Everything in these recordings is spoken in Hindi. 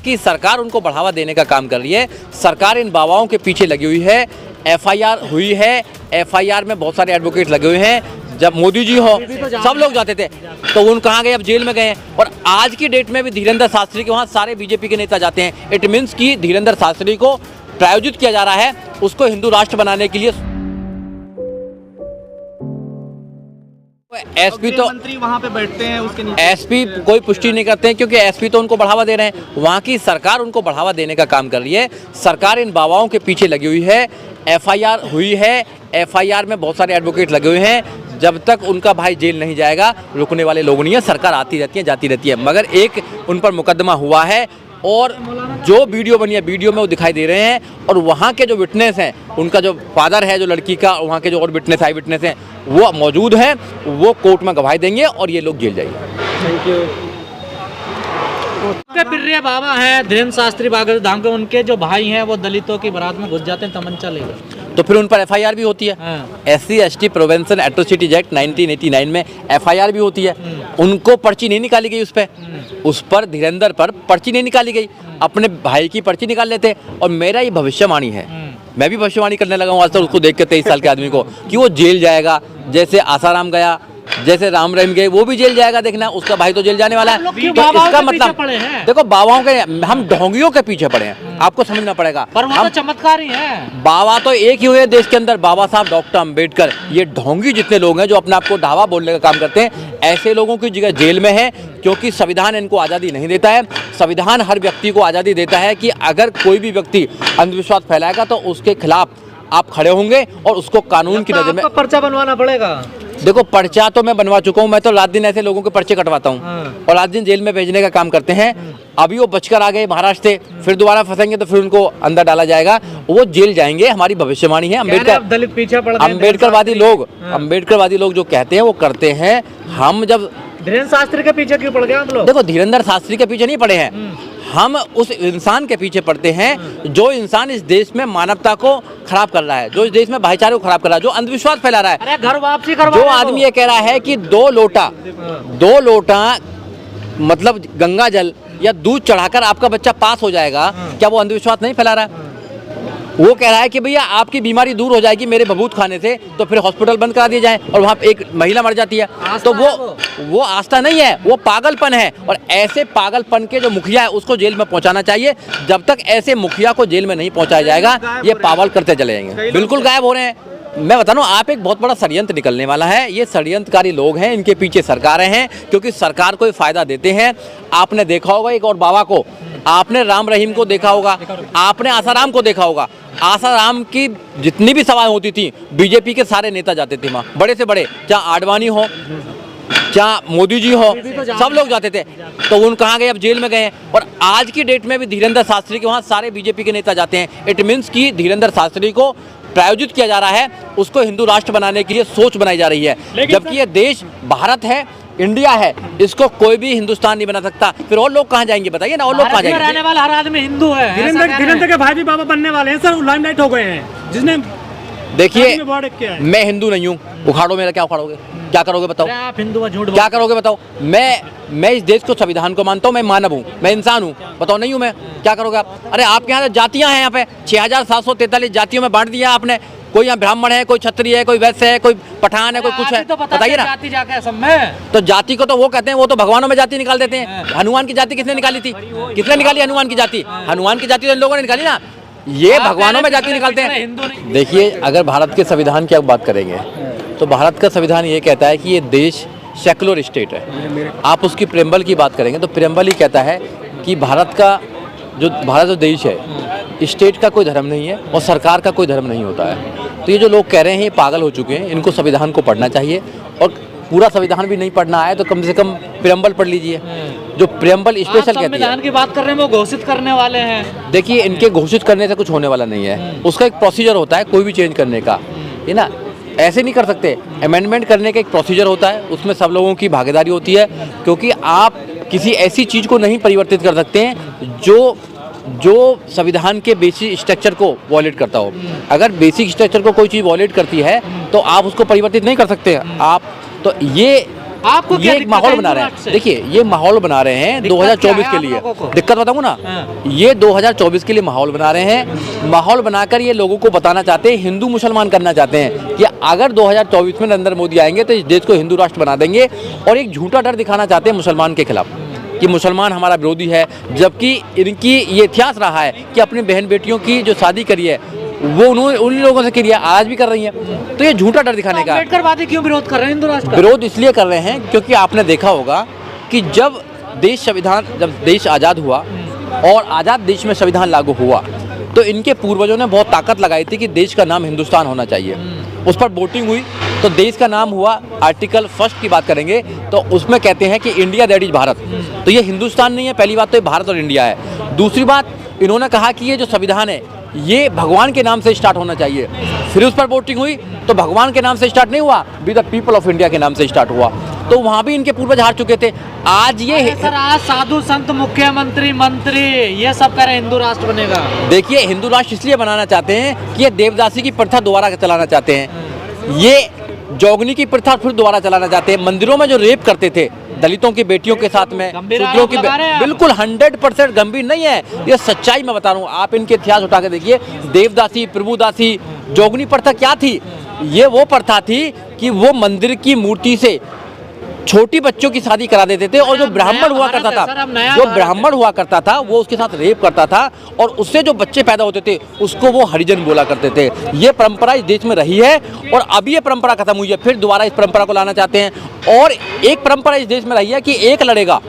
जबकि सरकार उनको बढ़ावा देने का काम कर रही है। सरकार इन बाबाओं के पीछे लगी हुई है। एफआईआर हुई है, एफआईआर में बहुत सारे एडवोकेट लगे हुए हैं। जब मोदी जी हो सब लोग जाते थे, तो उन कहाँ गए? अब जेल में गए हैं। और आज की डेट में भी धीरेंद्र शास्त्री के वहाँ सारे बीजेपी के नेता जाते हैं। इट मीन्स कि धीरेंद्र शास्त्री को प्रायोजित किया जा रहा है उसको हिंदू राष्ट्र बनाने के लिए। एसपी तो मंत्री वहाँ पे बैठते हैं, उसके नीचे एसपी कोई पुष्टि नहीं करते हैं, क्योंकि एसपी तो उनको बढ़ावा दे रहे हैं। वहाँ की सरकार उनको बढ़ावा देने का काम कर रही है। सरकार इन बाबाओं के पीछे लगी हुई है। एफआईआर हुई है, एफआईआर में बहुत सारे एडवोकेट लगे हुए हैं। जब तक उनका भाई जेल नहीं जाएगा रुकने वाले लोग नहीं है। सरकार आती रहती है, जाती रहती है, मगर एक उन पर मुकदमा हुआ है और जो वीडियो बनी है वीडियो में वो दिखाई दे रहे हैं। और वहाँ के जो विटनेस हैं, उनका जो फादर है जो लड़की का, वहाँ के जो और विटनेस आई विटनेस हैं वो मौजूद हैं, वो कोर्ट में गवाही देंगे और ये लोग जेल जाएंगे। Thank you. प्रिय बाबा हैं धीरेंद्र शास्त्री बागल धाम के, उनके जो भाई हैं वो दलितों की बारात में घुस जाते हैं तमंचा लेकर, तो फिर उन पर एफआईआर भी होती है। SC/ST प्रिवेंशन एट्रोसिटीज एक्ट 1989 में एफआईआर भी होती है। उनको पर्ची नहीं निकाली गई उस पर धीरेंद्र पर पर्ची नहीं निकाली गई। अपने भाई की पर्ची निकाल लेते। और मेरा ये भविष्यवाणी है, मैं भी भविष्यवाणी करने लगा हूँ आज तक उसको देख के 23 साल के आदमी को, कि वो जेल जाएगा। जैसे आसाराम गया, जैसे राम रहीम गए, वो भी जेल जाएगा। देखना उसका भाई तो जेल जाने वाला है। तो इसका मतलब देखो, बाबाओं के हम ढोंगियों के पीछे पड़े हैं, आपको समझना पड़ेगा। पर वो तो चमत्कार ही है। बाबा तो एक ही हुए देश के अंदर, बाबा साहब डॉक्टर अंबेडकर। ये ढोंगी जितने लोग हैं जो अपने आप को ढावा बोलने का काम करते हैं, ऐसे लोगों की जगह जेल में है। क्योंकि संविधान इनको आज़ादी नहीं देता है। संविधान हर व्यक्ति को आज़ादी देता है कि अगर कोई भी व्यक्ति अंधविश्वास फैलाएगा तो उसके खिलाफ आप खड़े होंगे और उसको कानून की नज़र में पर्चा बनवाना पड़ेगा। देखो, पर्चा तो मैं बनवा चुका हूँ। मैं तो रात दिन ऐसे लोगों के पर्चे कटवाता हूँ और रात दिन जेल में भेजने का काम करते हैं। अभी वो बचकर आ गए महाराष्ट्र से, फिर दोबारा फंसेंगे तो फिर उनको अंदर डाला जाएगा। वो जेल जाएंगे, हमारी भविष्यवाणी है। दलित पीछे पड़ गए। अम्बेडकरवादी लोग जो कहते हैं वो करते हैं। हम जब धीरेंद्र शास्त्री के पीछे क्यों पड़ गए आप लोग? देखो, धीरेंद्र शास्त्री के पीछे नहीं पड़े हैं, हम उस इंसान के पीछे पड़ते हैं जो इंसान इस देश में मानवता को खराब कर रहा है, जो इस देश में भाईचारे को खराब कर रहा है, जो अंधविश्वास फैला रहा है। अरे घर वापसी करवा जो आदमी ये कह रहा है कि 2 लोटा मतलब गंगा जल या दूध चढ़ाकर आपका बच्चा पास हो जाएगा, क्या वो अंधविश्वास नहीं फैला रहा है? वो कह रहा है कि भैया आपकी बीमारी दूर हो जाएगी मेरे भभूत खाने से, तो फिर हॉस्पिटल बंद करा दिए जाए और वहाँ पे एक महिला मर जाती है। तो वो आस्था नहीं है, वो पागलपन है। और ऐसे पागलपन के जो मुखिया है उसको जेल में पहुंचाना चाहिए। जब तक ऐसे मुखिया को जेल में नहीं पहुंचाया जाएगा, ये पागल करते चले जाएंगे। बिल्कुल गायब हो रहे हैं। मैं बता रहा हूँ, आप एक बहुत बड़ा षड्यंत्र निकलने वाला है। ये षड्यंत्रकारी लोग हैं, इनके पीछे सरकारें हैं, क्योंकि सरकार को फायदा देते हैं। आपने देखा होगा एक और बाबा को, आपने राम रहीम को देखा होगा, आपने आसाराम को देखा होगा। आसाराम की जितनी भी सभाएं होती थी, बीजेपी के सारे नेता जाते थे वहाँ, बड़े से बड़े, चाहे आडवाणी हो, चाहे मोदी जी हो, सब लोग जाते थे। तो उन कहाँ गए? अब जेल में गए हैं। और आज की डेट में भी धीरेंद्र शास्त्री के वहाँ सारे बीजेपी के नेता जाते हैं। इट मीन्स कि धीरेंद्र शास्त्री को प्रायोजित किया जा रहा है उसको हिंदू राष्ट्र बनाने के लिए सोच बनाई जा रही है। जबकि ये देश भारत है, इंडिया है, इसको कोई भी हिंदुस्तान नहीं बना सकता। फिर और लोग कहाँ जाएंगे बताइए ना? और लोग कहाँ जाएंगे? रहने वाला हर आदमी हिंदू है। धीरेंद्र के भाई भी बाबा बनने वाले हैं सर, लाइमलाइट हो गए हैं। जिसने देखिए, मैं हिंदू नहीं हूँ, उखाड़ो मेरा। क्या उखाड़ोगे? क्या करोगे बताओ? आप हिंदू झूठ क्या करोगे बताओ? मैं इस देश को, संविधान को मानता हूँ, मैं मानव हूँ, मैं इंसान हूँ। बताओ नहीं हूँ मैं? क्या करोगे आप? अरे आपके यहाँ जातियाँ हैं, यहाँ पे 6743 जातियों में बांट दिया आपने। कोई यहाँ ब्राह्मण है, कोई क्षत्रिय है, कोई वैश्य है, कोई पठान है, कोई कुछ है, बताइए ना। जाति जाके सब में तो जाति को तो वो कहते हैं, वो तो भगवानों में जाति निकाल देते हैं। हनुमान की जाति किसने निकाली थी? किसने निकाली हनुमान की जाति? हनुमान की जाति तो इन लोगों ने निकाली ना। ये भगवानों में जाति निकालते हैं। देखिए, अगर भारत के संविधान की आप बात करेंगे तो भारत का संविधान ये कहता है कि ये देश सेकुलर स्टेट है। आप उसकी प्रेम्बल की बात करेंगे तो प्रेम्बल ही कहता है कि भारत जो देश है, स्टेट का कोई धर्म नहीं है और सरकार का कोई धर्म नहीं होता है। तो ये जो लोग कह रहे हैं ये पागल हो चुके हैं। इनको संविधान को पढ़ना चाहिए, और पूरा संविधान भी नहीं पढ़ना है तो कम से कम प्रेम्बल पढ़ लीजिए, जो प्रेम्बल स्पेशल कहती है। संविधान की बात कर रहे हैं, वो घोषित करने वाले हैं। देखिए, इनके घोषित करने से कुछ होने वाला नहीं है। उसका एक प्रोसीजर होता है कोई भी चेंज करने का, है ना। ऐसे नहीं कर सकते। अमेंडमेंट करने का एक प्रोसीजर होता है, उसमें सब लोगों की भागीदारी होती है। क्योंकि आप किसी ऐसी चीज़ को नहीं परिवर्तित कर सकते हैं जो संविधान के बेसिक स्ट्रक्चर को वॉयलेट करता हो। अगर बेसिक स्ट्रक्चर को कोई चीज़ वॉयलेट करती है तो आप उसको परिवर्तित नहीं कर सकते आप। तो ये आपको क्या ये एक दिक्कत माहौल है बना रहे हिंदू राष्ट्र हैं। से? देखिए ये माहौल बना रहे हैं दिक्कत क्या 2024 है के आप लिए। लोगों को? दिक्कत बताऊं ना, हाँ। ये 2024 के लिए माहौल बना रहे हैं। माहौल बनाकर ये लोगों को बताना चाहते हैं, हिंदू मुसलमान करना चाहते हैं कि अगर 2024 में नरेंद्र मोदी आएंगे तो इस देश को हिंदू राष्ट्र बना देंगे, और एक झूठा डर दिखाना चाहते हैं मुसलमान के खिलाफ कि मुसलमान हमारा विरोधी है, जबकि इनकी ये इतिहास रहा है कि अपनी बहन बेटियों की जो शादी करी है वो उन्होंने उन लोगों से करी है, आज भी कर रही हैं। तो ये झूठा डर दिखाने का अम्बेडकरवादी क्यों विरोध कर रहे हैं हिंदू राष्ट्र का? विरोध इसलिए कर रहे हैं क्योंकि आपने देखा होगा कि जब देश आज़ाद हुआ और आज़ाद देश में संविधान लागू हुआ तो इनके पूर्वजों ने बहुत ताकत लगाई थी कि देश का नाम हिंदुस्तान होना चाहिए। उस पर वोटिंग हुई तो देश का नाम हुआ, आर्टिकल 1 की बात करेंगे तो उसमें कहते हैं कि इंडिया दैट इज भारत। तो ये हिंदुस्तान नहीं है, पहली बात तो ये भारत और इंडिया है। दूसरी बात इन्होंने कहा कि ये जो संविधान है ये भगवान के नाम से स्टार्ट होना चाहिए। फिर उस पर वोटिंग हुई तो भगवान के नाम से स्टार्ट नहीं हुआ, be the people of India के नाम से स्टार्ट हुआ। तो वहाँ भी इनके पूर्वज हार चुके थे। आज ये अरे सर, आज साधु संत मुख्यमंत्री मंत्री ये सब कह रहे हैं हिंदू राष्ट्र बनेगा। देखिए हिंदू राष्ट्र इसलिए बनाना चाहते हैं कि ये देवदासी की प्रथा दोबारा चलाना चाहते हैं, ये जोगनी की प्रथा फिर दोबारा चलाना चाहते हैं। मंदिरों में जो रेप करते थे दलितों की बेटियों के साथ में, गंभीर शूद्रों आरोप की लगा रहे हैं आप। बिल्कुल 100% गंभीर नहीं है, ये सच्चाई मैं बता रहा हूँ। आप इनके इतिहास उठा के देखिए, देवदासी, प्रभुदासी, जोगनी प्रथा क्या थी? ये वो प्रथा थी कि वो मंदिर की मूर्ति से छोटी बच्चों की शादी करा देते थे, और जो ब्राह्मण हुआ करता था वो उसके साथ रेप करता था, और उससे जो बच्चे पैदा होते थे उसको वो हरिजन बोला करते थे। ये परंपरा इस देश में रही है और अभी ये परंपरा खत्म हुई है, फिर दोबारा इस परंपरा को लाना चाहते हैं। और एक परंपरा इस देश में रही है कि एक लड़ेगा,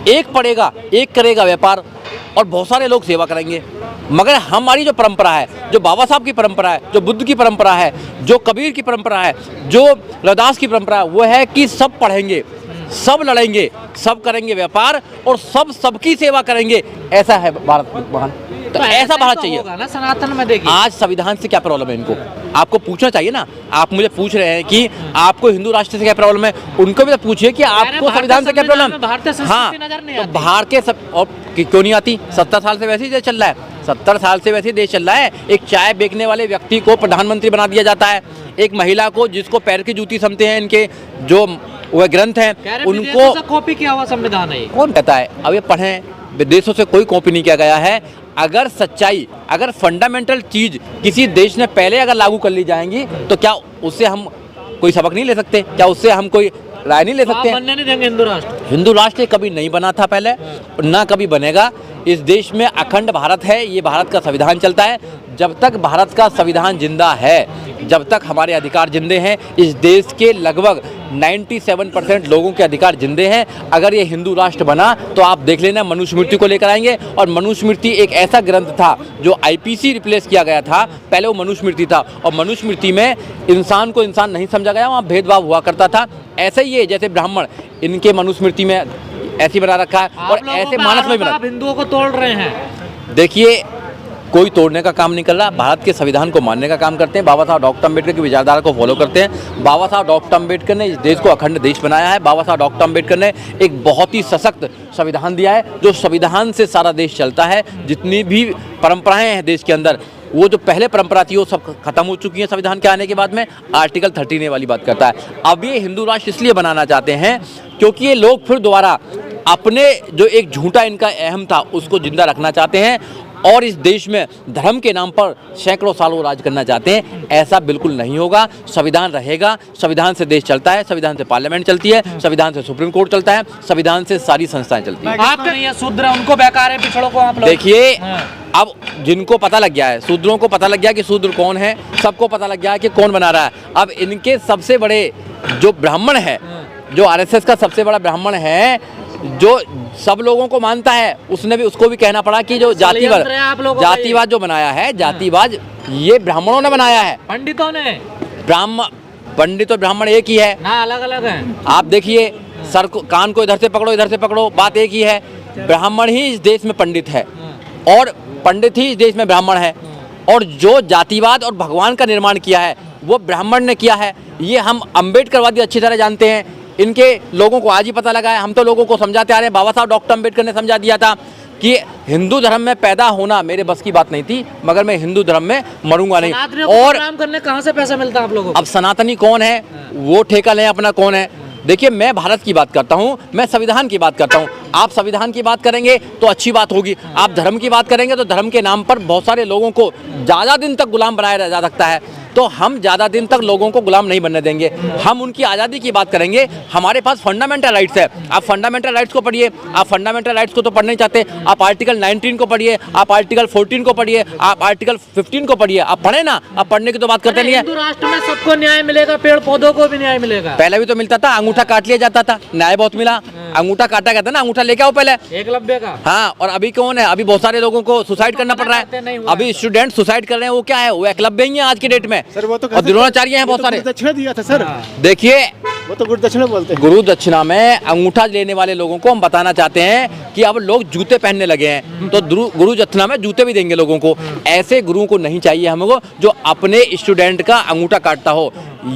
एक पढ़ेगा, एक करेगा व्यापार और बहुत सारे लोग सेवा करेंगे। मगर हमारी जो परंपरा है, जो बाबा साहब की परंपरा है, जो बुद्ध की परंपरा है, जो कबीर की परंपरा है, जो रविदास की परंपरा है, वो है कि सब पढ़ेंगे, सब लड़ेंगे, सब करेंगे व्यापार और सब सबकी सेवा करेंगे। ऐसा है भारत महान, तो ऐसा भारत चाहिए होगा ना सनातन में। देखिए आज संविधान से क्या प्रॉब्लम है इनको, आपको पूछना चाहिए ना। आप मुझे पूछ रहे हैं कि आपको हिंदू राष्ट्र से क्या प्रॉब्लम है, उनको भी तो पूछिए कि आपको संविधान से क्या प्रॉब्लम। भारतीय संस्कृति नजर नहीं आती। तो बाहर के सब और क्यों नहीं आती? 70 साल से वैसे ही देश चल रहा है, 70 साल से वैसे ही देश चल रहा है। एक चाय बेचने वाले व्यक्ति को प्रधानमंत्री बना दिया जाता है, एक महिला को जिसको पैर की जूती समझते हैं इनके जो वह ग्रंथ हैं उनको कॉपी किया हुआ संविधान है। कौन कहता है? अब ये पढ़ें, विदेशों से कोई कॉपी नहीं किया गया है। अगर सच्चाई, अगर फंडामेंटल चीज किसी देश ने पहले अगर लागू कर ली जाएंगी तो क्या उससे हम कोई सबक नहीं ले सकते? क्या उससे हम कोई राय नहीं ले सकते? बनने नहीं देंगे हिंदू राष्ट्र। हिंदू राष्ट्र कभी नहीं बना था पहले, ना कभी बनेगा। इस देश में अखंड भारत है, ये भारत का संविधान चलता है। जब तक भारत का संविधान जिंदा है, जब तक हमारे अधिकार जिंदे हैं, इस देश के लगभग 97% लोगों के अधिकार जिंदे हैं। अगर ये हिंदू राष्ट्र बना तो आप देख लेना मनुस्मृति को लेकर आएंगे, और मनुस्मृति एक ऐसा ग्रंथ था जो आईपीसी रिप्लेस किया गया था, पहले वो मनुस्मृति था, और मनुस्मृति में इंसान को इंसान नहीं समझा गया, वहाँ भेदभाव हुआ करता था। ऐसे ही है जैसे ब्राह्मण, इनके मनुस्मृति में ऐसी बना रखा है और ऐसे मानस में बना। आप हिंदुओं को तोड़ रहे हैं। देखिए कोई तोड़ने का काम नहीं कर रहा, भारत के संविधान को मानने का काम करते हैं। बाबा साहब डॉक्टर अम्बेडकर की विचारधारा को फॉलो करते हैं। बाबा साहब डॉक्टर अम्बेडकर ने इस देश को अखंड देश बनाया है। बाबा साहब डॉक्टर अम्बेडकर ने एक बहुत ही सशक्त संविधान दिया है, जो संविधान से सारा देश चलता है। जितनी भी परंपराएं हैं देश के अंदर, वो जो पहले परंपरा थी वो सब खत्म हो चुकी है संविधान के आने के बाद में। आर्टिकल 13A वाली बात करता है। अब ये हिंदू राष्ट्र इसलिए बनाना चाहते हैं क्योंकि ये लोग फिर दोबारा अपने जो एक झूठा इनका अहम था उसको जिंदा रखना चाहते हैं, और इस देश में धर्म के नाम पर सैकड़ों सालों राज करना चाहते हैं। ऐसा बिल्कुल नहीं होगा। संविधान रहेगा, संविधान से देश चलता है, संविधान से पार्लियामेंट चलती है, संविधान से सुप्रीम कोर्ट चलता है, संविधान से सारी संस्थाएं चलती हैं। आपके नहीं है शूद्र, उनको बेकार है, पिछड़ों को आप लोग देखिए अब जिनको पता लग गया है, शूद्रों को पता लग गया कि शूद्र कौन है, सबको पता लग गया है कि कौन बना रहा है। अब इनके सबसे बड़े जो ब्राह्मण है, जो आरएसएस का सबसे बड़ा ब्राह्मण है, जो सब लोगों को मानता है, उसने भी उसको भी कहना पड़ा कि जो जातिवाद जो बनाया है, जातिवाद ये ब्राह्मणों ने बनाया है, पंडितों ने। पंडित और ब्राह्मण एक ही है ना, अलग अलग है। आप देखिए, सर को कान को इधर से पकड़ो, इधर से पकड़ो, बात एक ही है। ब्राह्मण ही इस देश में पंडित है और पंडित ही इस देश में ब्राह्मण है, और जो जातिवाद और भगवान का निर्माण किया है वो ब्राह्मण ने किया है। ये हम अम्बेडकरवादी अच्छी तरह जानते हैं। इनके लोगों को आज ही पता लगा है, हम तो लोगों को समझाते आ रहे हैं। बाबा साहब डॉक्टर अम्बेडकर ने समझा दिया था कि हिंदू धर्म में पैदा होना मेरे बस की बात नहीं थी, मगर मैं हिंदू धर्म में मरूंगा नहीं। और काम करने कहाँ से पैसा मिलता है आप लोगों को? अब सनातनी कौन है वो ठेका लें अपना कौन है, देखिए मैं भारत की बात करता हूँ, मैं संविधान की बात करता हूँ। आप संविधान की बात करेंगे तो अच्छी बात होगी, आप धर्म की बात करेंगे तो धर्म के नाम पर बहुत सारे लोगों को ज़्यादा दिन तक गुलाम बनाया जा सकता है, तो हम ज़्यादा दिन तक लोगों को गुलाम नहीं बनने देंगे। हम उनकी आज़ादी की बात करेंगे। हमारे पास फंडामेंटल राइट्स है, आप फंडामेंटल राइट्स को पढ़िए। आप फंडामेंटल राइट्स को तो पढ़ नहीं चाहते, आप आर्टिकल 19 को पढ़िए, आप आर्टिकल 14 को पढ़िए, आप आर्टिकल 15 को पढ़िए। आप पढ़े ना, आप पढ़ने की तो बात करते नहीं है। हिंदू राष्ट्र में सबको न्याय मिलेगा, पेड़ पौधों को भी न्याय मिलेगा। पहले भी तो मिलता था, अंगूठा काट लिया जाता था, न्याय बहुत मिला। अंगूठा काटा गया था ना, अंगूठा लेके आओ पहले। एकलव्य का। हाँ, और अभी कौन है? अभी बहुत सारे लोगों को सुसाइड करना पड़ रहा है। अभी स्टूडेंट सुसाइड कर रहे हैं, वो क्या है? वो एकलव्य ही है आज की डेट में। सर वो तो और द्रोणाचार्य हैं बहुत सारे। दक्षिणा दिया था सर, देखिए वो तो गुरु दक्षिणा बोलते हैं। गुरु दक्षिणा में अंगूठा लेने वाले लोगों को हम बताना चाहते हैं कि अब लोग जूते पहनने लगे हैं, तो गुरु दक्षिणा में जूते भी देंगे लोगों को। ऐसे गुरुओं को नहीं चाहिए हमको जो अपने स्टूडेंट का अंगूठा काटता हो।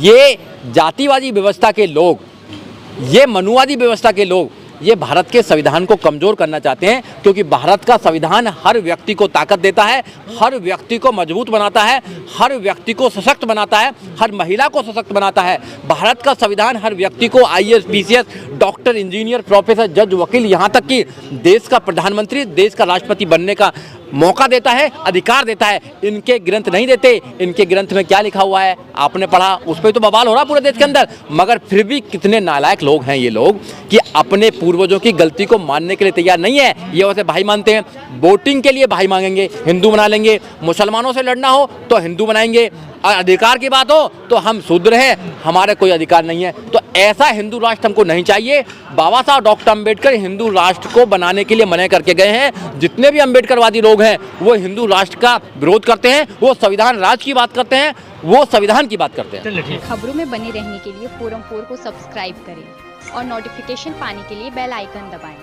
ये जातिवादी व्यवस्था के लोग, ये मनुवादी व्यवस्था के लोग, ये भारत के संविधान को कमजोर करना चाहते हैं, क्योंकि भारत का संविधान हर व्यक्ति को ताकत देता है, हर व्यक्ति को मजबूत बनाता है, हर व्यक्ति को सशक्त बनाता है, हर महिला को सशक्त बनाता है। भारत का संविधान हर व्यक्ति को IAS, PCS, doctor, engineer, professor, जज, वकील, यहाँ तक कि देश का प्रधानमंत्री, देश का राष्ट्रपति बनने का मौका देता है, अधिकार देता है। इनके ग्रंथ नहीं देते। इनके ग्रंथ में क्या लिखा हुआ है आपने पढ़ा, उस पर तो बवाल हो रहा पूरे देश के अंदर। मगर फिर भी कितने नालायक लोग हैं ये लोग कि अपने पूर्वजों की गलती को मानने के लिए तैयार नहीं है। ये वैसे भाई मानते हैं, वोटिंग के लिए भाई मांगेंगे, हिंदू बना लेंगे। मुसलमानों से लड़ना हो तो हिंदू बनाएंगे, और अधिकार की बात हो तो हम शूद्र हैं, हमारे कोई अधिकार नहीं है। तो ऐसा हिंदू राष्ट्र हमको नहीं चाहिए। बाबा साहब डॉक्टर अम्बेडकर हिंदू राष्ट्र को बनाने के लिए मना करके गए हैं। जितने भी अम्बेडकरवादी लोग हैं वो हिंदू राष्ट्र का विरोध करते हैं, वो संविधान राज की बात करते हैं, वो संविधान की बात करते हैं। खबरों में बने रहने के लिए फोरम 4 को सब्सक्राइब करें और नोटिफिकेशन पाने के लिए बेल आइकन दबाएं।